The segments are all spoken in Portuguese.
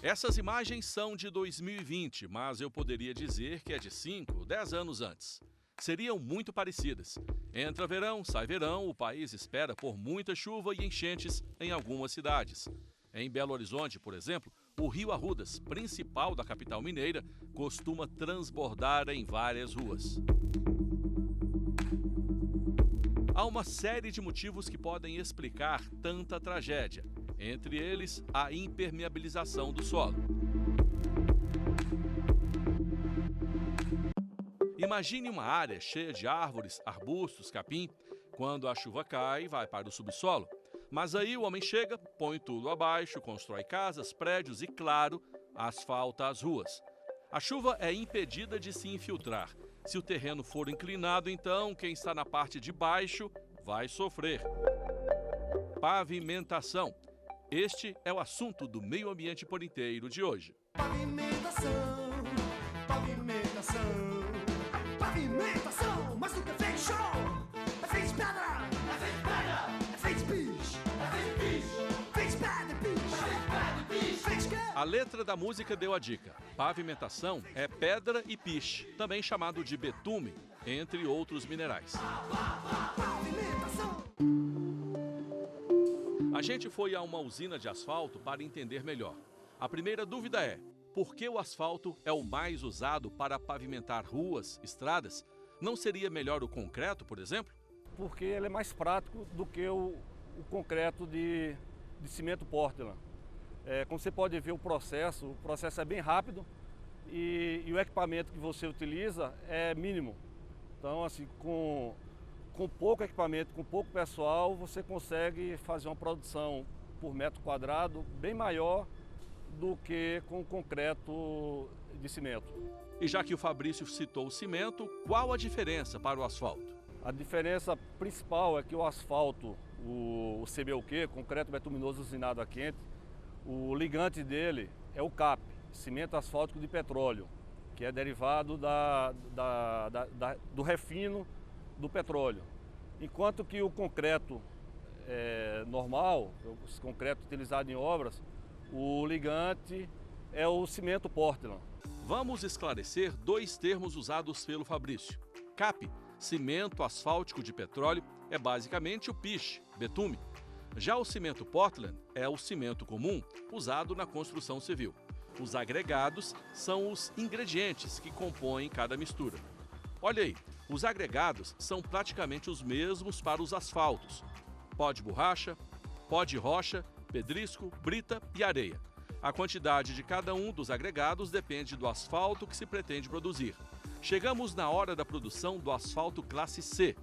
Essas imagens são de 2020, mas eu poderia dizer que é de 5, 10 anos antes. Seriam muito parecidas. Entra verão, sai verão, o país espera por muita chuva e enchentes em algumas cidades. Em Belo Horizonte, por exemplo, o rio Arrudas, principal da capital mineira, costuma transbordar em várias ruas. Há uma série de motivos que podem explicar tanta tragédia. Entre eles, a impermeabilização do solo. Imagine uma área cheia de árvores, arbustos, capim. Quando a chuva cai, vai para o subsolo. Mas aí o homem chega, põe tudo abaixo, constrói casas, prédios e, claro, asfalta as ruas. A chuva é impedida de se infiltrar. Se o terreno for inclinado, então quem está na parte de baixo vai sofrer. Pavimentação. Este é o assunto do Meio Ambiente por Inteiro de hoje. Pavimentação, pavimentação, pavimentação, mas nunca fez chão. É fez pedra, é fez piche, fez pedra, piche, fez quê? A letra da música deu a dica. Pavimentação é pedra e piche, também chamado de betume, entre outros minerais. Pavimentação. A gente foi a uma usina de asfalto para entender melhor. A primeira dúvida é: por que o asfalto é o mais usado para pavimentar ruas, estradas? Não seria melhor o concreto, por exemplo? Porque ele é mais prático do que o concreto de cimento Portland. Como você pode ver o processo é bem rápido e o equipamento que você utiliza é mínimo. Então, assim, com pouco equipamento, com pouco pessoal, você consegue fazer uma produção por metro quadrado bem maior do que com concreto de cimento. E já que o Fabrício citou o cimento, qual a diferença para o asfalto? A diferença principal é que o asfalto, o CBUQ, concreto betuminoso usinado a quente, o ligante dele é o CAP, cimento asfáltico de petróleo, que é derivado do refino do petróleo. Enquanto que o concreto normal, o concreto utilizado em obras, o ligante é o cimento Portland. Vamos esclarecer dois termos usados pelo Fabrício. CAP, cimento asfáltico de petróleo, é basicamente o piche, betume. Já o cimento Portland é o cimento comum usado na construção civil. Os agregados são os ingredientes que compõem cada mistura. Olha aí, os agregados são praticamente os mesmos para os asfaltos: pó de borracha, pó de rocha, pedrisco, brita e areia. A quantidade de cada um dos agregados depende do asfalto que se pretende produzir. Chegamos na hora da produção do asfalto classe C.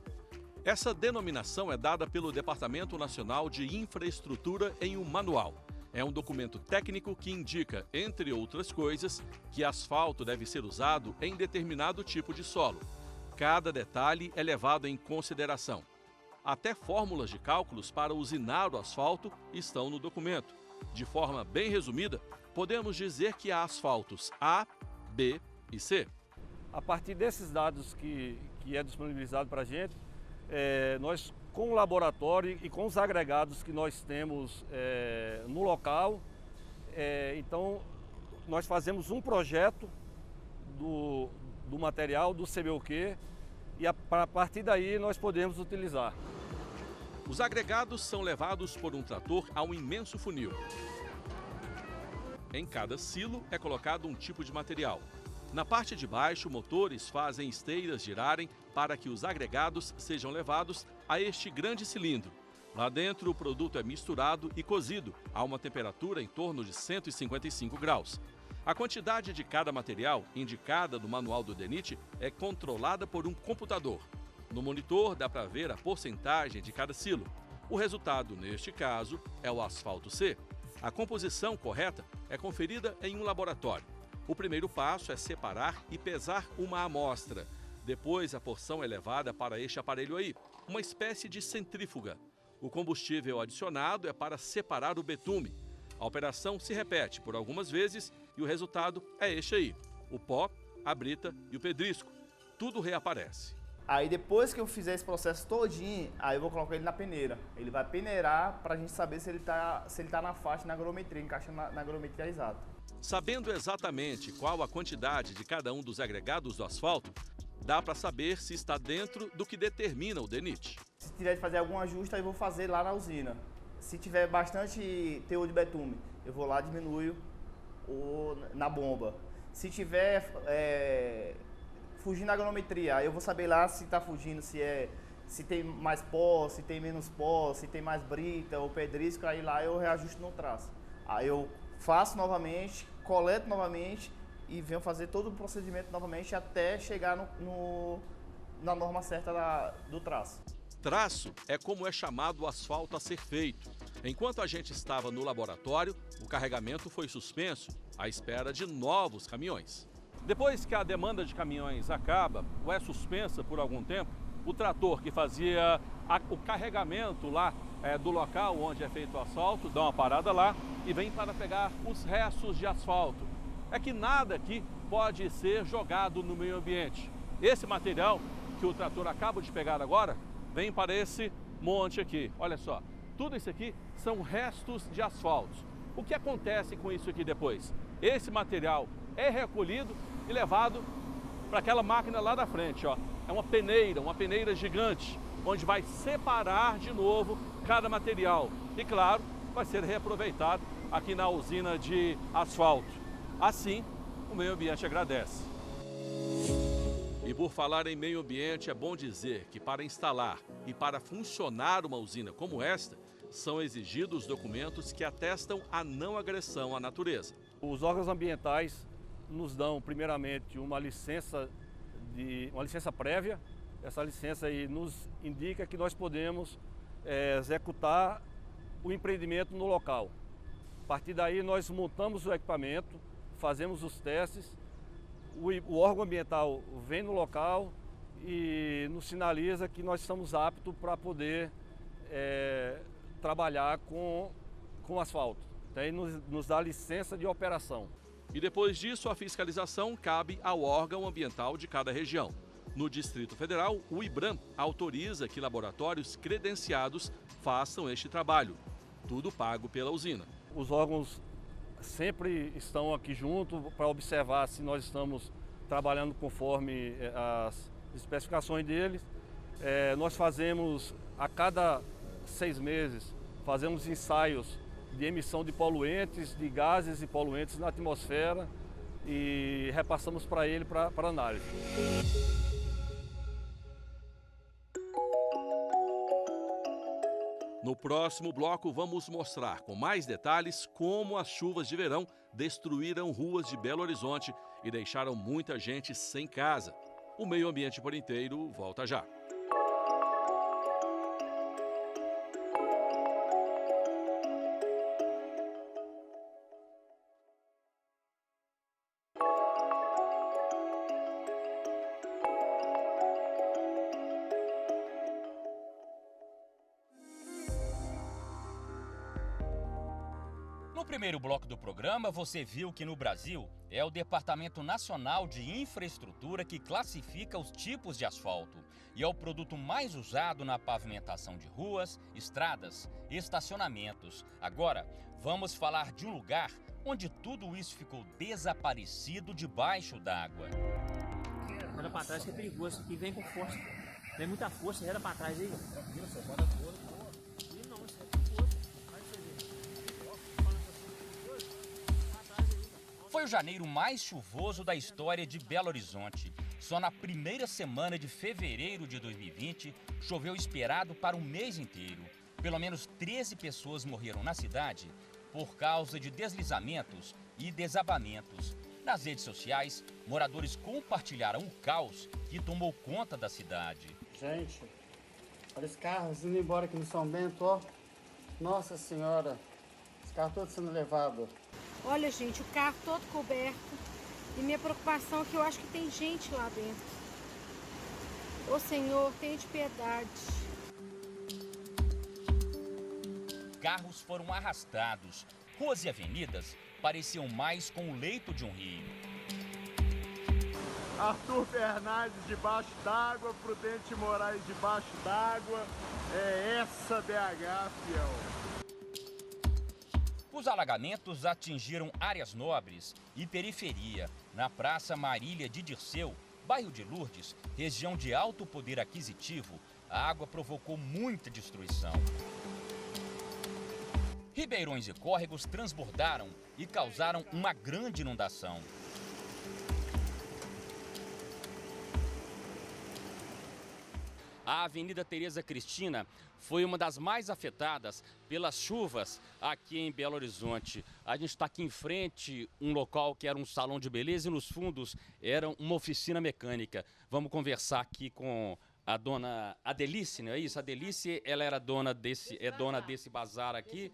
Essa denominação é dada pelo Departamento Nacional de Infraestrutura em um manual. É um documento técnico que indica, entre outras coisas, que asfalto deve ser usado em determinado tipo de solo. Cada detalhe é levado em consideração. Até fórmulas de cálculos para usinar o asfalto estão no documento. De forma bem resumida, podemos dizer que há asfaltos A, B e C. A partir desses dados que é disponibilizado para a gente, nós, com o laboratório e com os agregados que nós temos no local, então nós fazemos um projeto do material, do CBUQ, e a partir daí nós podemos utilizar. Os agregados são levados por um trator a um imenso funil. Em cada silo é colocado um tipo de material. Na parte de baixo, motores fazem esteiras girarem para que os agregados sejam levados a este grande cilindro. Lá dentro, o produto é misturado e cozido a uma temperatura em torno de 155 graus. A quantidade de cada material, indicada no manual do DENIT, é controlada por um computador. No monitor dá para ver a porcentagem de cada silo. O resultado, neste caso, é o asfalto C. A composição correta é conferida em um laboratório. O primeiro passo é separar e pesar uma amostra. Depois, a porção é levada para este aparelho aí, uma espécie de centrífuga. O combustível adicionado é para separar o betume. A operação se repete por algumas vezes e o resultado é este aí: o pó, a brita e o pedrisco. Tudo reaparece. Aí depois que eu fizer esse processo todinho, aí eu vou colocar ele na peneira. Ele vai peneirar para a gente saber se ele tá na faixa, na agrometria, encaixa na agrometria exata. Sabendo exatamente qual a quantidade de cada um dos agregados do asfalto, dá para saber se está dentro do que determina o DENIT. Se tiver de fazer algum ajuste, aí eu vou fazer lá na usina. Se tiver bastante teor de betume, eu vou lá e diminuo na bomba. Se tiver fugindo da agronometria, aí eu vou saber lá se está fugindo, se tem mais pó, se tem menos pó, se tem mais brita ou pedrisco, aí lá eu reajusto no traço. Aí eu faço novamente, coleto novamente e venho fazer todo o procedimento novamente até chegar na norma certa do traço. Traço é como é chamado o asfalto a ser feito. Enquanto a gente estava no laboratório, o carregamento foi suspenso, à espera de novos caminhões. Depois que a demanda de caminhões acaba ou é suspensa por algum tempo, o trator que fazia o carregamento lá do local onde é feito o asfalto dá uma parada lá e vem para pegar os restos de asfalto. É que nada aqui pode ser jogado no meio ambiente. Esse material que o trator acaba de pegar agora vem para esse monte aqui. Olha só, tudo isso aqui são restos de asfalto. O que acontece com isso aqui depois? Esse material é recolhido e levado para aquela máquina lá da frente, ó. É uma peneira gigante, onde vai separar de novo cada material. E claro, vai ser reaproveitado aqui na usina de asfalto. Assim, o meio ambiente agradece. E por falar em meio ambiente, é bom dizer que para instalar e para funcionar uma usina como esta, são exigidos documentos que atestam a não agressão à natureza. Os órgãos ambientais nos dão, primeiramente, uma licença prévia. Essa licença aí nos indica que nós podemos executar o empreendimento no local. A partir daí, nós montamos o equipamento, fazemos os testes, o órgão ambiental vem no local e nos sinaliza que nós estamos aptos para poder trabalhar com asfalto. Daí nos dá licença de operação. E depois disso, a fiscalização cabe ao órgão ambiental de cada região. No Distrito Federal, o IBRAM autoriza que laboratórios credenciados façam este trabalho. Tudo pago pela usina. Os órgãos sempre estão aqui junto para observar se nós estamos trabalhando conforme as especificações deles. Nós fazemos, a cada 6 meses, fazemos ensaios de emissão de poluentes, de gases e poluentes na atmosfera e repassamos para ele para análise. No próximo bloco, vamos mostrar com mais detalhes como as chuvas de verão destruíram ruas de Belo Horizonte e deixaram muita gente sem casa. O meio ambiente por inteiro volta já. No primeiro bloco do programa, você viu que no Brasil é o Departamento Nacional de Infraestrutura que classifica os tipos de asfalto e é o produto mais usado na pavimentação de ruas, estradas e estacionamentos. Agora, vamos falar de um lugar onde tudo isso ficou desaparecido debaixo d'água. Olha pra trás que é perigoso, e vem com força. Vem muita força, olha pra trás aí. Foi o janeiro mais chuvoso da história de Belo Horizonte. Só na primeira semana de fevereiro de 2020, choveu esperado para um mês inteiro. Pelo menos 13 pessoas morreram na cidade por causa de deslizamentos e desabamentos. Nas redes sociais, moradores compartilharam o caos que tomou conta da cidade. Gente, olha os carros indo embora aqui no São Bento, ó. Nossa Senhora, os carros todos sendo levados. Olha, gente, o carro todo coberto e minha preocupação é que eu acho que tem gente lá dentro. Ô Senhor, tenha de piedade. Carros foram arrastados. Ruas e avenidas pareciam mais com o leito de um rio. Arthur Fernandes debaixo d'água, Prudente Moraes debaixo d'água. É essa BH, fiel. Os alagamentos atingiram áreas nobres e periferia, na Praça Marília de Dirceu, bairro de Lourdes, região de alto poder aquisitivo. A água provocou muita destruição. Ribeirões e córregos transbordaram e causaram uma grande inundação. A Avenida Tereza Cristina foi uma das mais afetadas pelas chuvas aqui em Belo Horizonte. A gente está aqui em frente, um local que era um salão de beleza e nos fundos era uma oficina mecânica. Vamos conversar aqui com a dona Adelice, não é isso? A Adelice, ela era dona desse bazar aqui.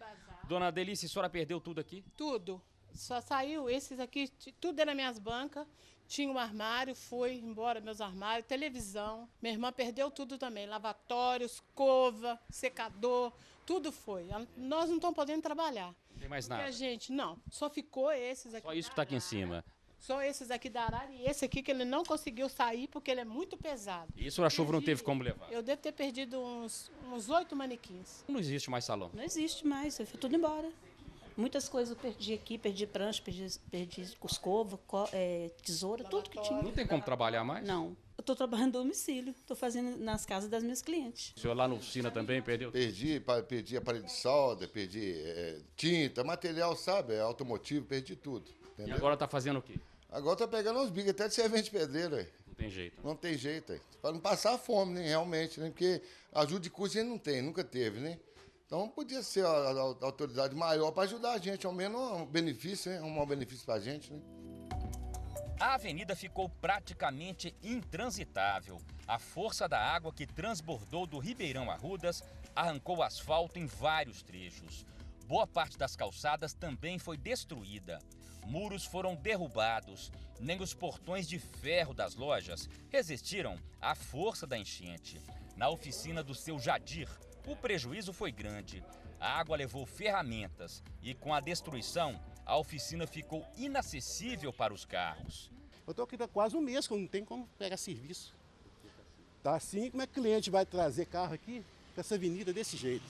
Dona Adelice, a senhora perdeu tudo aqui? Tudo. Só saiu esses aqui, tudo era minhas bancas. Tinha um armário, foi embora meus armários, televisão. Minha irmã perdeu tudo também, lavatório, escova, secador, tudo foi. Nós não estamos podendo trabalhar. Não tem mais nada? Porque a gente, não, só ficou esses aqui. Só isso que está aqui em cima? Só esses aqui da arara e esse aqui que ele não conseguiu sair porque ele é muito pesado. Isso a chuva não teve como levar? Eu devo ter perdido uns 8 manequins. Não existe mais salão? Não existe mais, eu fui tudo embora. Muitas coisas eu perdi aqui, perdi prancha, perdi escova, tesoura, tudo que tinha. Não tem como trabalhar mais? Não. Eu estou trabalhando no domicílio, estou fazendo nas casas das minhas clientes. O senhor lá na oficina também perdeu? Perdi aparelho de solda, perdi tinta, material, sabe, automotivo, perdi tudo. Entendeu? E agora está fazendo o quê? Agora tá pegando uns bicos até de servente pedreiro, aí. Não tem jeito. Não tem jeito, aí. Para não passar fome, né, realmente, né? Porque ajuda de custo a gente não tem, nunca teve, né? Então podia ser a autoridade maior para ajudar a gente, ao menos um benefício, né? Arrumar um benefício para a gente, né? A avenida ficou praticamente intransitável. A força da água que transbordou do Ribeirão Arrudas arrancou o asfalto em vários trechos. Boa parte das calçadas também foi destruída. Muros foram derrubados. Nem os portões de ferro das lojas resistiram à força da enchente. Na oficina do seu Jadir, o prejuízo foi grande. A água levou ferramentas e, com a destruição, a oficina ficou inacessível para os carros. Eu estou aqui há quase um mês que eu não tenho como pegar serviço. Tá assim, como é que o cliente vai trazer carro aqui com essa avenida desse jeito?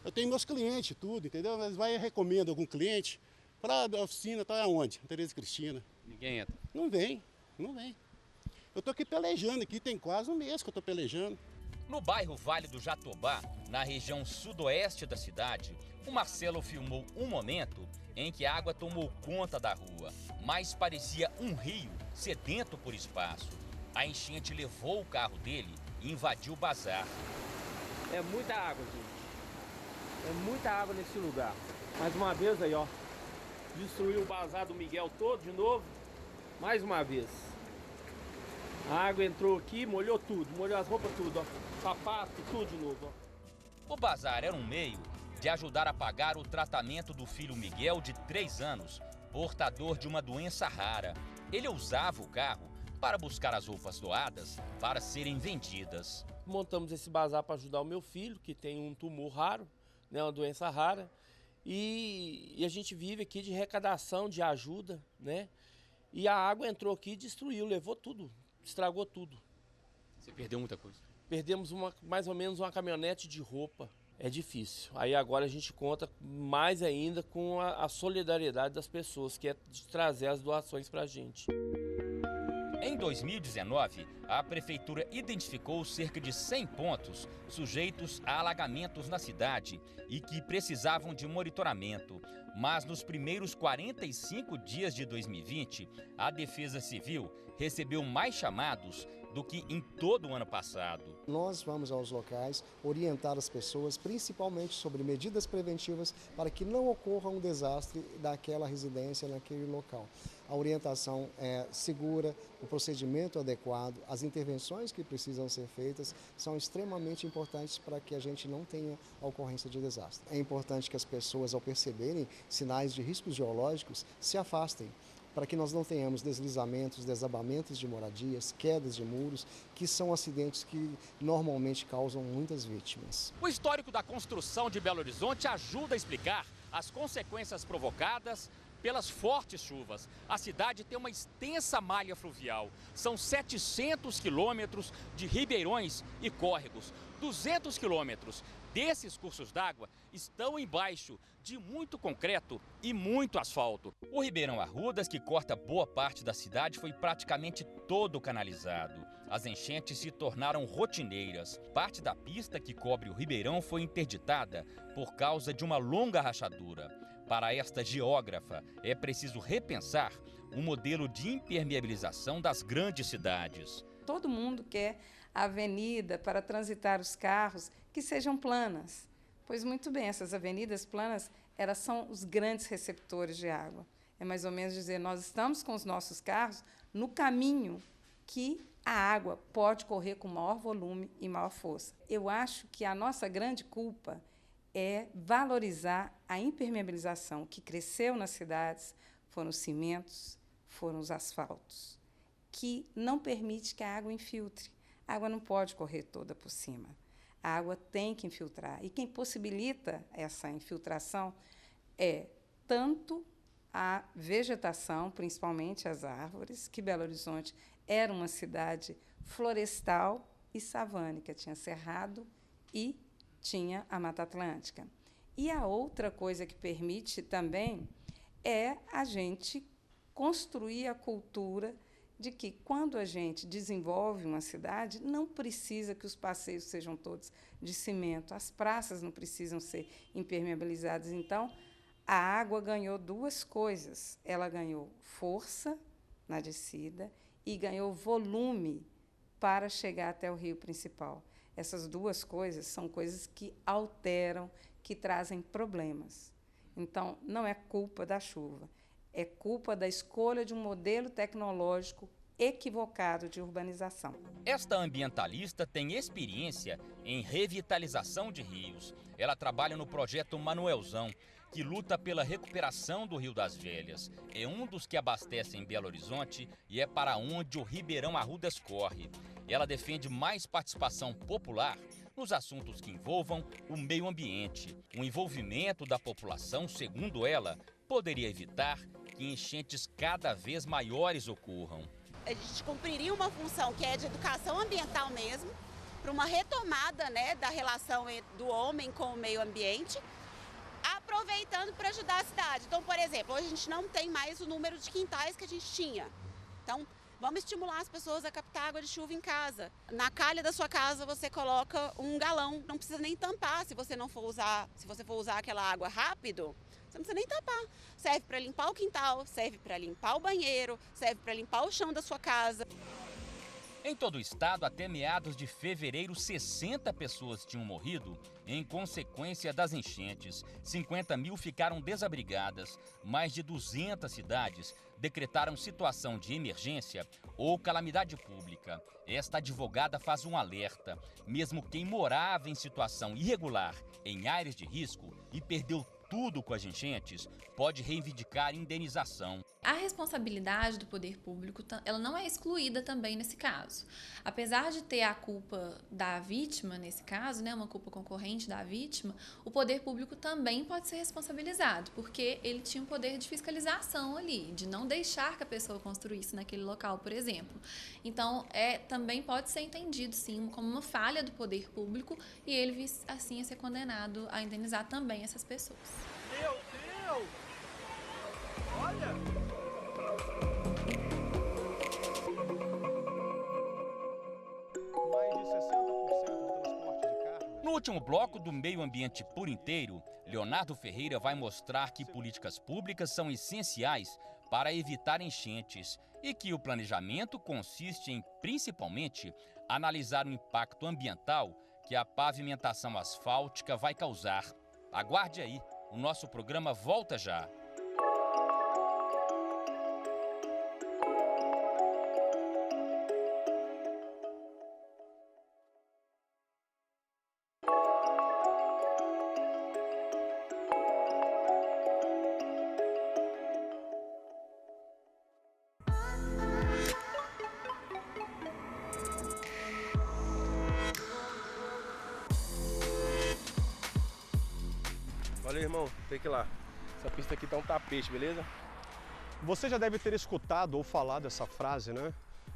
Eu tenho meus clientes, tudo, entendeu? Mas vai e recomendo algum cliente para a oficina, tá onde? Tereza Cristina. Ninguém entra? Não vem, não vem. Eu estou aqui pelejando, aqui tem quase um mês que eu estou pelejando. No bairro Vale do Jatobá, na região sudoeste da cidade, o Marcelo filmou um momento em que a água tomou conta da rua, mas parecia um rio sedento por espaço. A enchente levou o carro dele e invadiu o bazar. É muita água, gente. É muita água nesse lugar. Mais uma vez aí, ó. Destruiu o bazar do Miguel todo de novo. Mais uma vez. A água entrou aqui, molhou tudo. Molhou as roupas tudo, ó. Sapato, tudo de novo, ó. O bazar era um meio de ajudar a pagar o tratamento do filho Miguel, de 3 anos, portador de uma doença rara. Ele usava o carro para buscar as roupas doadas para serem vendidas. Montamos esse bazar para ajudar o meu filho, que tem um tumor raro, né, uma doença rara. E a gente vive aqui de arrecadação, de ajuda, né? E a água entrou aqui e destruiu, levou tudo, estragou tudo. Você perdeu muita coisa? Perdemos mais ou menos uma caminhonete de roupa. É difícil. Aí agora a gente conta mais ainda com a solidariedade das pessoas, que é de trazer as doações para a gente. Em 2019, a prefeitura identificou cerca de 100 pontos sujeitos a alagamentos na cidade e que precisavam de monitoramento. Mas nos primeiros 45 dias de 2020, a Defesa Civil recebeu mais chamados do que em todo o ano passado. Nós vamos aos locais orientar as pessoas, principalmente sobre medidas preventivas para que não ocorra um desastre daquela residência naquele local. A orientação é segura, o procedimento adequado, as intervenções que precisam ser feitas são extremamente importantes para que a gente não tenha a ocorrência de desastre. É importante que as pessoas, ao perceberem sinais de riscos geológicos, se afastem, para que nós não tenhamos deslizamentos, desabamentos de moradias, quedas de muros, que são acidentes que normalmente causam muitas vítimas. O histórico da construção de Belo Horizonte ajuda a explicar as consequências provocadas pelas fortes chuvas. A cidade tem uma extensa malha fluvial. São 700 quilômetros de ribeirões e córregos. 200 quilômetros desses cursos d'água estão embaixo de muito concreto e muito asfalto. O Ribeirão Arrudas, que corta boa parte da cidade, foi praticamente todo canalizado. As enchentes se tornaram rotineiras. Parte da pista que cobre o Ribeirão foi interditada por causa de uma longa rachadura. Para esta geógrafa, é preciso repensar o modelo de impermeabilização das grandes cidades. Todo mundo quer a avenida para transitar os carros que sejam planas. Pois muito bem, essas avenidas planas, elas são os grandes receptores de água. É mais ou menos dizer, nós estamos com os nossos carros no caminho que a água pode correr com maior volume e maior força. Eu acho que a nossa grande culpa é valorizar a impermeabilização que cresceu nas cidades, foram os cimentos, foram os asfaltos, que não permite que a água infiltre. A água não pode correr toda por cima. A água tem que infiltrar. E quem possibilita essa infiltração é tanto a vegetação, principalmente as árvores, que Belo Horizonte era uma cidade florestal e savânica, tinha cerrado e tinha a Mata Atlântica. E a outra coisa que permite também é a gente construir a cultura de que, quando a gente desenvolve uma cidade, não precisa que os passeios sejam todos de cimento, as praças não precisam ser impermeabilizadas. Então, a água ganhou duas coisas. Ela ganhou força na descida e ganhou volume para chegar até o rio principal. Essas duas coisas são coisas que alteram, que trazem problemas. Então, não é culpa da chuva, é culpa da escolha de um modelo tecnológico equivocado de urbanização. Esta ambientalista tem experiência em revitalização de rios. Ela trabalha no projeto Manuelzão, que luta pela recuperação do Rio das Velhas. É um dos que abastecem Belo Horizonte e é para onde o Ribeirão Arrudas corre. Ela defende mais participação popular nos assuntos que envolvam o meio ambiente. O envolvimento da população, segundo ela, poderia evitar que enchentes cada vez maiores ocorram. A gente cumpriria uma função que é de educação ambiental mesmo, para uma retomada, né, da relação do homem com o meio ambiente, aproveitando para ajudar a cidade. Então, por exemplo, hoje a gente não tem mais o número de quintais que a gente tinha. Então, vamos estimular as pessoas a captar água de chuva em casa. Na calha da sua casa você coloca um galão, não precisa nem tampar se você for usar aquela água rápido. Você não precisa nem tapar. Serve para limpar o quintal, serve para limpar o banheiro, serve para limpar o chão da sua casa. Em todo o estado, até meados de fevereiro, 60 pessoas tinham morrido em consequência das enchentes. 50 mil ficaram desabrigadas. Mais de 200 cidades decretaram situação de emergência ou calamidade pública. Esta advogada faz um alerta. Mesmo quem morava em situação irregular em áreas de risco e perdeu tudo com as enchentes, pode reivindicar indenização. A responsabilidade do poder público, ela não é excluída também nesse caso. Apesar de ter a culpa da vítima, nesse caso, né, uma culpa concorrente da vítima, o poder público também pode ser responsabilizado, porque ele tinha um poder de fiscalização ali, de não deixar que a pessoa construísse naquele local, por exemplo. Então, também pode ser entendido, sim, como uma falha do poder público e ele, assim, a ser condenado a indenizar também essas pessoas. Meu Deus! Olha! No último bloco do Meio Ambiente por Inteiro, Leonardo Ferreira vai mostrar que políticas públicas são essenciais para evitar enchentes e que o planejamento consiste em, principalmente, analisar o impacto ambiental que a pavimentação asfáltica vai causar. Aguarde aí, o nosso programa volta já. Valeu, irmão. Tem que ir lá. Essa pista aqui tá um tapete, beleza? Você já deve ter escutado ou falado essa frase, né?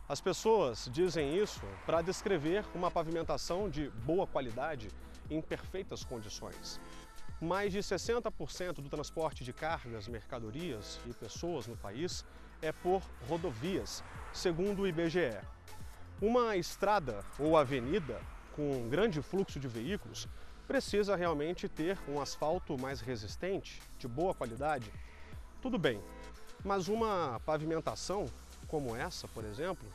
As pessoas dizem isso para descrever uma pavimentação de boa qualidade em perfeitas condições. Mais de 60% do transporte de cargas, mercadorias e pessoas no país é por rodovias, segundo o IBGE. Uma estrada ou avenida com grande fluxo de veículos precisa realmente ter um asfalto mais resistente, de boa qualidade. Tudo bem, mas uma pavimentação como essa, por exemplo,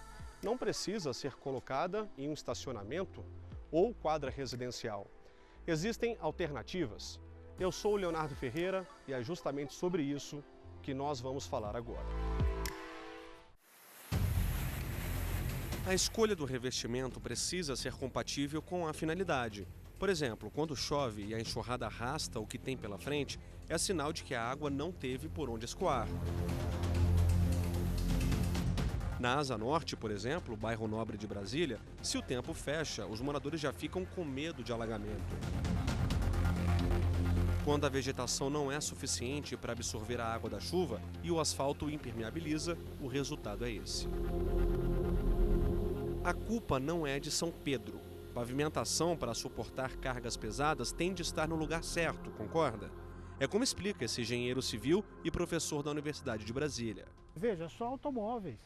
não precisa ser colocada em um estacionamento ou quadra residencial. Existem alternativas. Eu sou o Leonardo Ferreira e é justamente sobre isso que nós vamos falar agora. A escolha do revestimento precisa ser compatível com a finalidade. Por exemplo, quando chove e a enxurrada arrasta o que tem pela frente, é sinal de que a água não teve por onde escoar. Na Asa Norte, por exemplo, bairro nobre de Brasília, se o tempo fecha, os moradores já ficam com medo de alagamento. Quando a vegetação não é suficiente para absorver a água da chuva e o asfalto impermeabiliza, o resultado é esse. A culpa não é de São Pedro. Pavimentação para suportar cargas pesadas tem de estar no lugar certo, concorda? É como explica esse engenheiro civil e professor da Universidade de Brasília. Veja, só automóveis.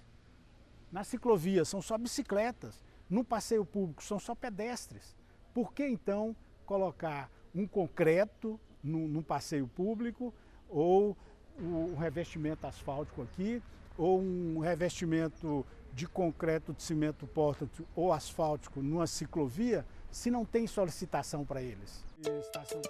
Na ciclovia são só bicicletas. No passeio público são só pedestres. Por que então colocar um concreto no passeio público ou um revestimento asfáltico aqui ou um revestimento de concreto de cimento pórtico ou asfáltico numa ciclovia, se não tem solicitação para eles?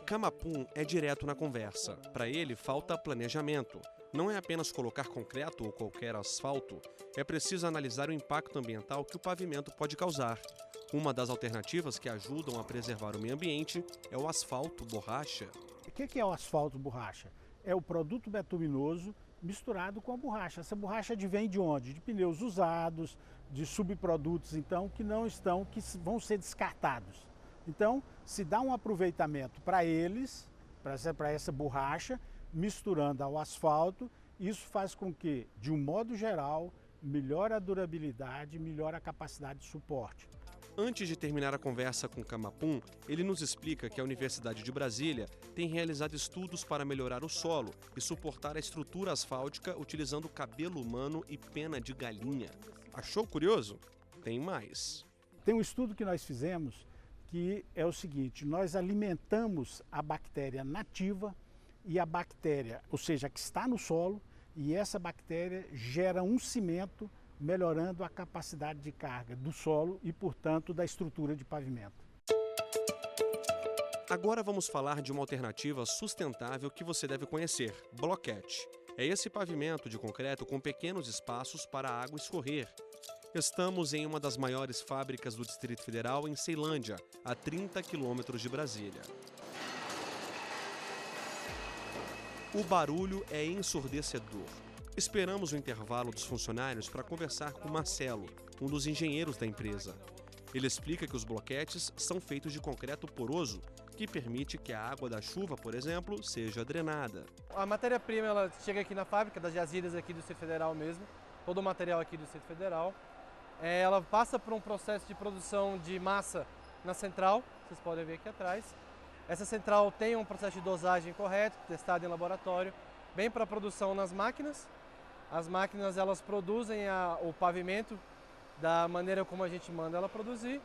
Camapum é direto na conversa. Para ele, falta planejamento. Não é apenas colocar concreto ou qualquer asfalto, é preciso analisar o impacto ambiental que o pavimento pode causar. Uma das alternativas que ajudam a preservar o meio ambiente é o asfalto borracha. O que é o asfalto borracha? É o produto betuminoso misturado com a borracha. Essa borracha advém de onde? De pneus usados, de subprodutos, então, que vão ser descartados. Então, se dá um aproveitamento para eles, para essa borracha, misturando ao asfalto, isso faz com que, de um modo geral, melhore a durabilidade, melhore a capacidade de suporte. Antes de terminar a conversa com Camapum, ele nos explica que a Universidade de Brasília tem realizado estudos para melhorar o solo e suportar a estrutura asfáltica utilizando cabelo humano e pena de galinha. Achou curioso? Tem mais. Tem um estudo que nós fizemos que é o seguinte: nós alimentamos a bactéria nativa e a bactéria, ou seja, que está no solo, e essa bactéria gera um cimento, melhorando a capacidade de carga do solo e, portanto, da estrutura de pavimento. Agora vamos falar de uma alternativa sustentável que você deve conhecer: bloquete. É esse pavimento de concreto com pequenos espaços para a água escorrer. Estamos em uma das maiores fábricas do Distrito Federal, em Ceilândia, a 30 quilômetros de Brasília. O barulho é ensurdecedor. Esperamos o intervalo dos funcionários para conversar com Marcelo, um dos engenheiros da empresa. Ele explica que os bloquetes são feitos de concreto poroso, que permite que a água da chuva, por exemplo, seja drenada. A matéria-prima ela chega aqui na fábrica das jazidas aqui do Distrito Federal mesmo, todo o material aqui do Distrito Federal. Ela passa por um processo de produção de massa na central, vocês podem ver aqui atrás. Essa central tem um processo de dosagem correto, testado em laboratório, bem para a produção nas máquinas. As máquinas elas produzem o pavimento da maneira como a gente manda ela produzir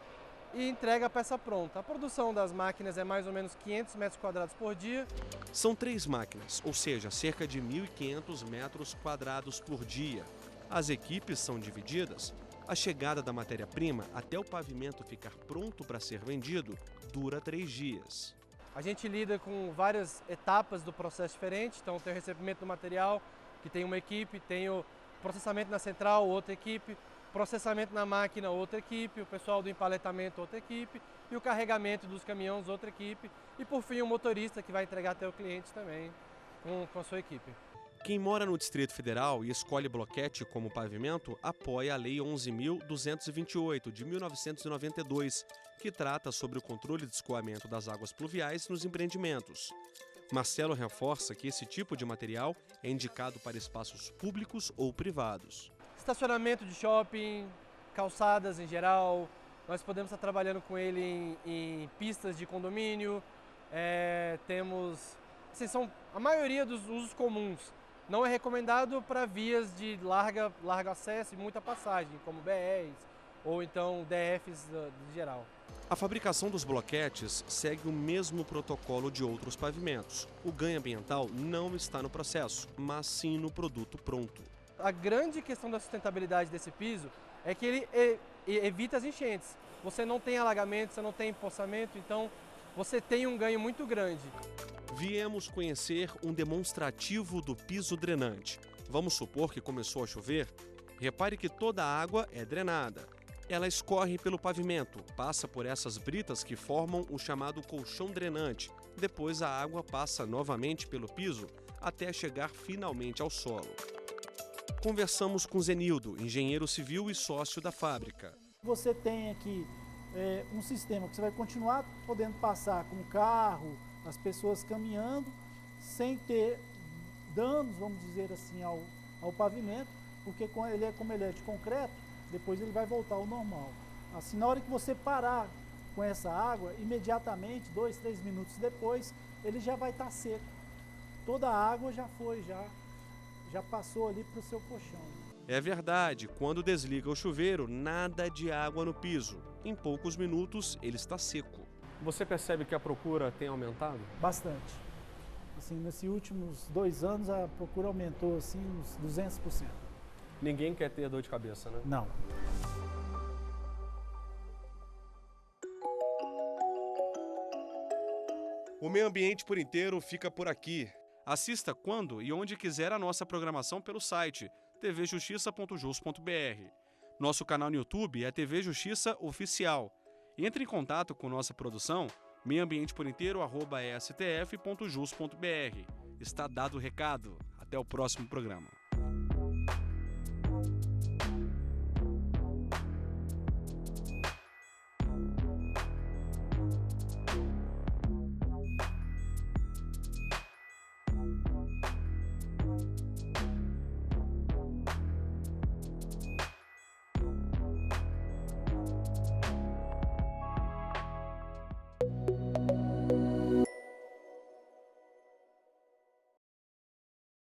e entrega a peça pronta. A produção das máquinas é mais ou menos 500 metros quadrados por dia. São 3 máquinas, ou seja, cerca de 1.500 metros quadrados por dia. As equipes são divididas. A chegada da matéria-prima até o pavimento ficar pronto para ser vendido dura 3 dias. A gente lida com várias etapas do processo diferente, então tem o recebimento do material, que tem uma equipe, tem o processamento na central, outra equipe, processamento na máquina, outra equipe, o pessoal do empaletamento, outra equipe, e o carregamento dos caminhões, outra equipe, e por fim o motorista que vai entregar até o cliente também com a sua equipe. Quem mora no Distrito Federal e escolhe bloquete como pavimento apoia a Lei 11.228, de 1992, que trata sobre o controle de escoamento das águas pluviais nos empreendimentos. Marcelo reforça que esse tipo de material é indicado para espaços públicos ou privados. Estacionamento de shopping, calçadas em geral, Nós podemos estar trabalhando com ele em pistas de condomínio, temos, assim, a maioria dos usos comuns. Não é recomendado para vias de largo acesso e muita passagem, como BRs ou então DFs de geral. A fabricação dos bloquetes segue o mesmo protocolo de outros pavimentos. O ganho ambiental não está no processo, mas sim no produto pronto. A grande questão da sustentabilidade desse piso é que ele evita as enchentes. Você não tem alagamento, você não tem empoçamento, então você tem um ganho muito grande. Viemos conhecer um demonstrativo do piso drenante. Vamos supor que começou a chover? Repare que toda a água é drenada. Ela escorre pelo pavimento, passa por essas britas que formam o chamado colchão drenante. Depois a água passa novamente pelo piso até chegar finalmente ao solo. Conversamos com Zenildo, engenheiro civil e sócio da fábrica. Você tem aqui um sistema que você vai continuar podendo passar com o carro, as pessoas caminhando, sem ter danos, vamos dizer assim, ao pavimento, porque como ele é de concreto, depois ele vai voltar ao normal. Assim, na hora que você parar com essa água, imediatamente, 2, 3 minutos depois, ele já vai estar seco. Toda a água já foi, já passou ali para o seu colchão. É verdade, quando desliga o chuveiro, nada de água no piso. Em poucos minutos, ele está seco. Você percebe que a procura tem aumentado? Bastante. Assim, nesses últimos 2 anos, a procura aumentou assim, uns 200%. Ninguém quer ter dor de cabeça, né? Não. O Meio Ambiente por Inteiro fica por aqui. Assista quando e onde quiser a nossa programação pelo site tvjustiça.jus.br. Nosso canal no YouTube é TV Justiça Oficial. Entre em contato com nossa produção, meioambienteporinteiro@estf.jus.br. Está dado o recado. Até o próximo programa.